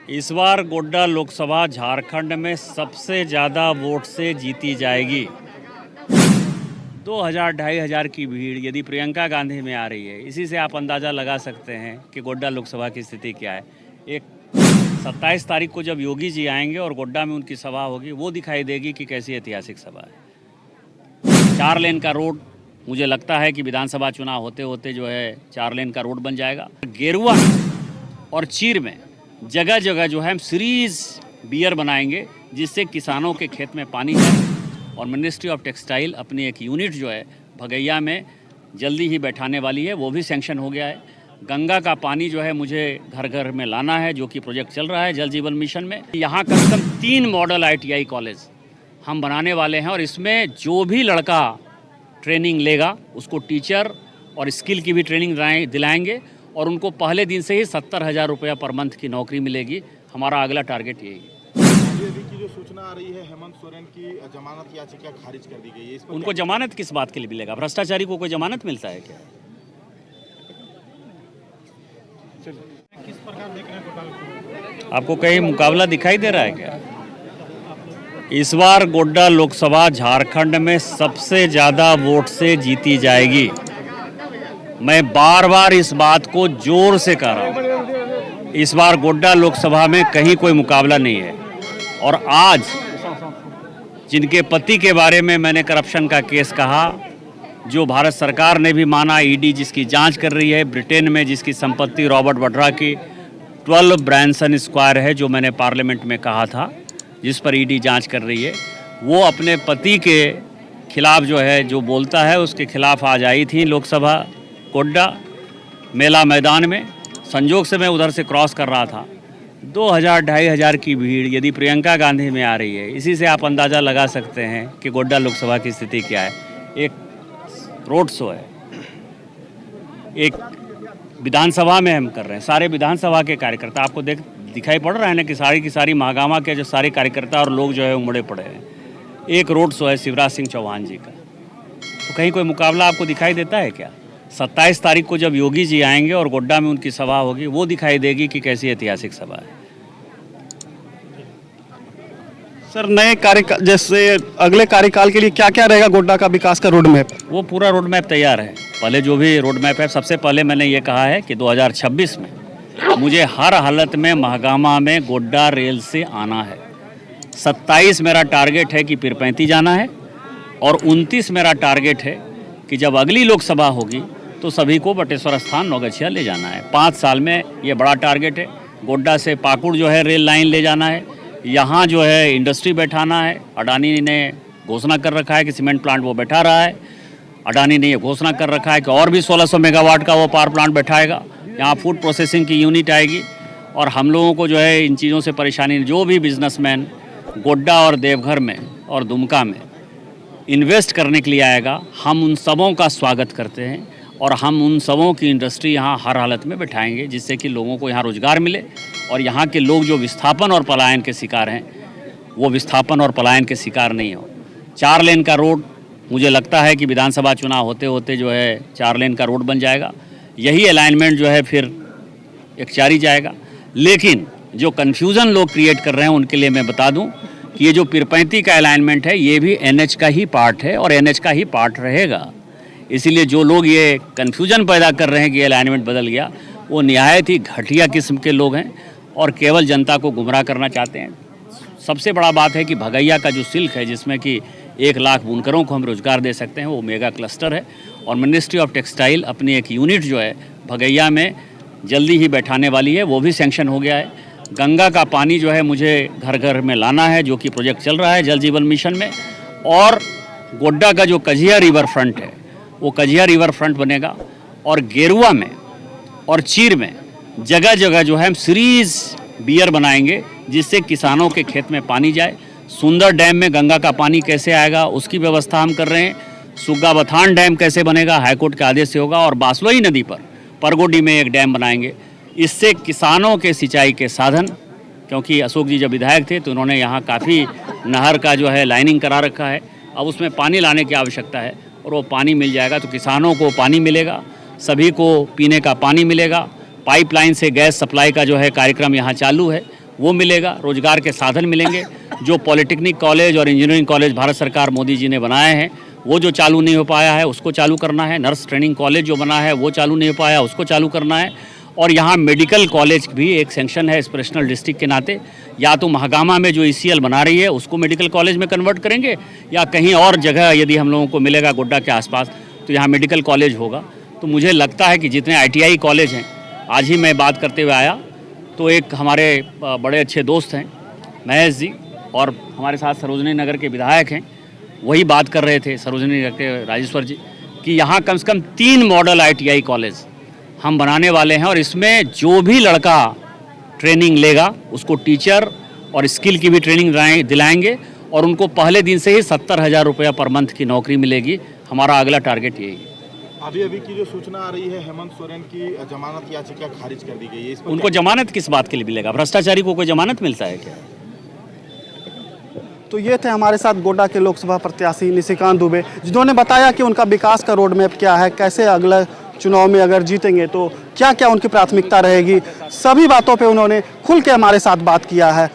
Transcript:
इस बार गोड्डा लोकसभा झारखंड में सबसे ज़्यादा वोट से जीती जाएगी। 2000-2500 की भीड़ यदि प्रियंका गांधी में आ रही है, इसी से आप अंदाज़ा लगा सकते हैं कि गोड्डा लोकसभा की स्थिति क्या है। एक 27 तारीख को जब योगी जी आएंगे और गोड्डा में उनकी सभा होगी, वो दिखाई देगी कि कैसी ऐतिहासिक सभा है। 4 लेन का रोड, मुझे लगता है कि विधानसभा चुनाव होते होते जो है 4 लेन का रोड बन जाएगा। गेरुआ और चीर में जगह जगह जो है हम सीरीज बियर बनाएंगे, जिससे किसानों के खेत में पानी जाए। और मिनिस्ट्री ऑफ टेक्सटाइल अपनी एक यूनिट जो है भगैया में जल्दी ही बैठाने वाली है, वो भी सैंक्शन हो गया है। गंगा का पानी जो है मुझे घर घर में लाना है, जो कि प्रोजेक्ट चल रहा है जल जीवन मिशन में। यहाँ कम से कम 3 मॉडल ITI कॉलेज हम बनाने वाले हैं, और इसमें जो भी लड़का ट्रेनिंग लेगा उसको टीचर और स्किल की भी ट्रेनिंग दिलाएंगे, और उनको पहले दिन से ही 70,000 रुपया पर मंथ की नौकरी मिलेगी। हमारा अगला टारगेट यही है। अभी की जो सूचना आ रही है, हेमंत सोरेन की जमानत याचिका खारिज कर दी गई है। इस पर उनको जमानत किस बात के लिए मिलेगा? भ्रष्टाचारी को कोई जमानत मिलता है क्या? किस प्रकार देख रहे हैं घोटाले को? आपको कहीं मुकाबला दिखाई दे रहा है क्या? इस बार गोड्डा लोकसभा झारखंड में सबसे ज़्यादा वोट से जीती जाएगी। मैं बार बार इस बात को जोर से कह रहा हूँ। इस बार गोड्डा लोकसभा में कहीं कोई मुकाबला नहीं है। और आज जिनके पति के बारे में मैंने करप्शन का केस कहा, जो भारत सरकार ने भी माना, ED जिसकी जांच कर रही है, ब्रिटेन में जिसकी संपत्ति रॉबर्ट वड्रा की 12 ब्रांसन स्क्वायर है, जो मैंने पार्लियामेंट में कहा था, जिस पर ED जांच कर रही है, वो अपने पति के खिलाफ जो है जो बोलता है, उसके खिलाफ आज आई थी लोकसभा गोड्डा मेला मैदान में। संजोग से मैं उधर से क्रॉस कर रहा था। 2000-2500 की भीड़ यदि प्रियंका गांधी में आ रही है, इसी से आप अंदाज़ा लगा सकते हैं कि गोड्डा लोकसभा की स्थिति क्या है। एक रोड शो है, एक विधानसभा में हम कर रहे हैं। सारे विधानसभा के कार्यकर्ता आपको दिखाई पड़ रहा है ना कि सारी की सारी महागामा के जो सारे कार्यकर्ता और लोग जो है उमड़े पड़े हैं। एक रोड शो है शिवराज सिंह चौहान जी का। तो कहीं कोई मुकाबला आपको दिखाई देता है क्या? 27 तारीख को जब योगी जी आएंगे और गोड्डा में उनकी सभा होगी, वो दिखाई देगी कि कैसी ऐतिहासिक सभा है। सर, नए कार्यकाल जैसे अगले कार्यकाल के लिए क्या क्या रहेगा गोड्डा का विकास का रोड मैप? वो पूरा रोड मैप तैयार है। पहले जो भी रोड मैप है, सबसे पहले मैंने ये कहा है कि 2026 में मुझे हर हालत में महागामा में गोड्डा रेल से आना है। 27 मेरा टारगेट है कि पीरपैंती जाना है, और 29 मेरा टारगेट है कि जब अगली लोकसभा होगी तो सभी को बटेश्वर स्थान नौगछिया ले जाना है। 5 साल में ये बड़ा टारगेट है। गोड्डा से पाकुड़ जो है रेल लाइन ले जाना है। यहाँ जो है इंडस्ट्री बैठाना है। अडानी ने घोषणा कर रखा है कि सीमेंट प्लांट वो बैठा रहा है। अडानी ने ये घोषणा कर रखा है कि और भी 1600 मेगावाट का वो पावर प्लांट बैठाएगा। यहाँ फूड प्रोसेसिंग की यूनिट आएगी, और हम लोगों को जो है इन चीज़ों से परेशानी, जो भी बिजनेसमैन गोड्डा और देवघर में और दुमका में इन्वेस्ट करने के लिए आएगा, हम उन सबों का स्वागत करते हैं, और हम उन सबों की इंडस्ट्री यहाँ हर हालत में बैठाएंगे, जिससे कि लोगों को यहाँ रोज़गार मिले, और यहाँ के लोग जो विस्थापन और पलायन के शिकार हैं, वो विस्थापन और पलायन के शिकार नहीं हो। 4 लेन का रोड, मुझे लगता है कि विधानसभा चुनाव होते होते जो है 4 लेन का रोड बन जाएगा। यही अलाइनमेंट जो है फिर एक जारी जाएगा। लेकिन जो कन्फ्यूज़न लोग क्रिएट कर रहे हैं, उनके लिए मैं बता दूँ कि ये जो पीरपैंती का अलाइनमेंट है, ये भी NH का ही पार्ट है, और NH का ही पार्ट रहेगा। इसीलिए जो लोग ये कन्फ्यूजन पैदा कर रहे हैं कि ये अलाइनमेंट बदल गया, वो निहायत ही घटिया किस्म के लोग हैं, और केवल जनता को गुमराह करना चाहते हैं। सबसे बड़ा बात है कि भगैया का जो सिल्क है, जिसमें कि 1 लाख बुनकरों को हम रोज़गार दे सकते हैं, वो मेगा क्लस्टर है। और मिनिस्ट्री ऑफ टेक्सटाइल अपनी एक यूनिट जो है भगैया में जल्दी ही बैठाने वाली है, वो भी सैंक्शन हो गया है। गंगा का पानी जो है मुझे घर घर में लाना है, जो कि प्रोजेक्ट चल रहा है जल जीवन मिशन में। और गोड्डा का जो कझिया रिवर फ्रंट है, वो कझिया रिवर फ्रंट बनेगा। और गेरुआ में और चीर में जगह जगह जो है हम सीरीज बियर बनाएंगे, जिससे किसानों के खेत में पानी जाए। सुंदर डैम में गंगा का पानी कैसे आएगा, उसकी व्यवस्था हम कर रहे हैं। सुग्गाबथान डैम कैसे बनेगा, हाईकोर्ट के आदेश से होगा। और बासलोई नदी पर परगोडी में एक डैम बनाएंगे। इससे किसानों के सिंचाई के साधन, क्योंकि अशोक जी जब विधायक थे तो उन्होंने यहाँ काफ़ी नहर का जो है लाइनिंग करा रखा है। अब उसमें पानी लाने की आवश्यकता है, और वो पानी मिल जाएगा तो किसानों को पानी मिलेगा, सभी को पीने का पानी मिलेगा। पाइपलाइन से गैस सप्लाई का जो है कार्यक्रम यहाँ चालू है, वो मिलेगा, रोजगार के साधन मिलेंगे। जो पॉलिटेक्निक कॉलेज और इंजीनियरिंग कॉलेज भारत सरकार मोदी जी ने बनाए हैं वो जो चालू नहीं हो पाया है उसको चालू करना है। नर्स ट्रेनिंग कॉलेज जो बना है वो चालू नहीं हो पाया उसको चालू करना है। और यहाँ मेडिकल कॉलेज भी एक सेंक्शन है एस्पिरेशनल डिस्ट्रिक्ट के नाते, या तो महागामा में जो ECL बना रही है उसको मेडिकल कॉलेज में कन्वर्ट करेंगे, या कहीं और जगह यदि हम लोगों को मिलेगा गोड्डा के आसपास तो यहाँ मेडिकल कॉलेज होगा। तो मुझे लगता है कि जितने ITI कॉलेज हैं, आज ही मैं बात करते हुए आया तो एक हमारे बड़े अच्छे दोस्त हैं महेश जी, और हमारे साथ सरोजनी नगर के विधायक हैं, वही बात कर रहे थे सरोजनी नगर के राजेश्वर जी, कि यहाँ कम से कम 3 मॉडल ITI कॉलेज हम बनाने वाले हैं। और इसमें जो भी लड़का ट्रेनिंग लेगा उसको टीचर और स्किल की भी ट्रेनिंग दिलाएंगे, और उनको पहले दिन से ही 70,000 रुपया पर मंथ की नौकरी मिलेगी। हमारा अगला टारगेट यही है। अभी की जो सूचना आ रही है हेमंत सोरेन की जमानत याचिका खारिज कर दी गई है, इस पर उनको जमानत किस बात के लिए मिलेगा? भ्रष्टाचारी को कोई जमानत मिलता है क्या? तो ये थे हमारे साथ गोड्डा के लोकसभा प्रत्याशी निशिकांत दुबे, जिन्होंने बताया कि उनका विकास का रोड मैप क्या है, कैसे अगले चुनाव में अगर जीतेंगे तो क्या क्या उनकी प्राथमिकता रहेगी। सभी बातों पे उन्होंने खुल के हमारे साथ बात किया है।